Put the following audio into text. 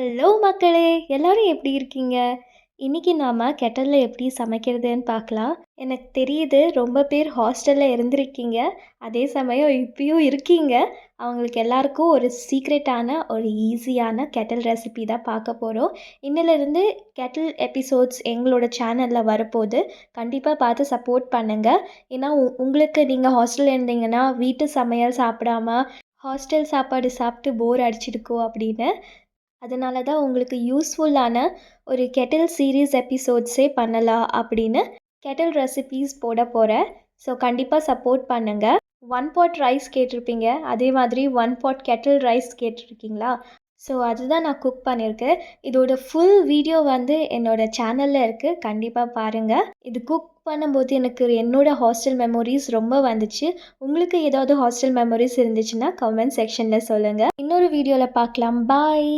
Hello மக்களே! எல்லாரும் எப்படி இருக்கீங்க? இன்னைக்கு நாம கெட்டல்ல எப்படி சமைக்கிறதுன்னு பார்க்கலாம். எனக்கு தெரியுது ரொம்ப பேர் ஹாஸ்டல்ல இருந்திருக்கீங்க. அதே சமயம் இப்பயும் இருக்கீங்க. அவங்களுக்கு எல்லாருக்கும் ஒரு சீக்ரெட்டான, ஒரு ஈஸியான கெட்டில் ரெசிபி தான் பார்க்க போறோம். இன்னிலிருந்து கெட்டில் எபிசோட்ஸ் எங்களோட சேனல்ல வரப்போது. கண்டிப்பா பார்த்து சப்போர்ட் பண்ணுங்க. ஏன்னா உங்களுக்கு நீங்க ஹாஸ்டல்ல இருந்தீங்கன்னா, வீட்டு சமையல் சாப்பிடாம, ஹாஸ்டல் சாப்பாடு சாப்பிட்டு போர் அடிச்சிருக்கும் அப்படின்னு. அதனால தான் உங்களுக்கு யூஸ்ஃபுல்லான ஒரு கெட்டில் சீரீஸ் எபிசோட்ஸே பண்ணலாம் அப்படின்னு கெட்டில் ரெசிபீஸ் போட போகிறேன். ஸோ கண்டிப்பாக சப்போர்ட் பண்ணுங்கள். 1 பாட் ரைஸ் கேட்டிருப்பீங்க, அதே மாதிரி 1 பாட் கெட்டில் ரைஸ் கேட்டிருக்கீங்களா? ஸோ அதுதான் நான் குக் பண்ணியிருக்கேன். இதோட ஃபுல் வீடியோ வந்து என்னோடய சேனலில் இருக்குது, கண்டிப்பாக பாருங்கள். இது குக் பண்ணும்போது எனக்கு என்னோடய ஹாஸ்டல் மெமோரிஸ் ரொம்ப வந்துச்சு. உங்களுக்கு ஏதாவது ஹாஸ்டல் மெமோரிஸ் இருந்துச்சுன்னா கமெண்ட் செக்ஷனில் சொல்லுங்கள். இன்னொரு வீடியோவில் பார்க்கலாம். பாய்.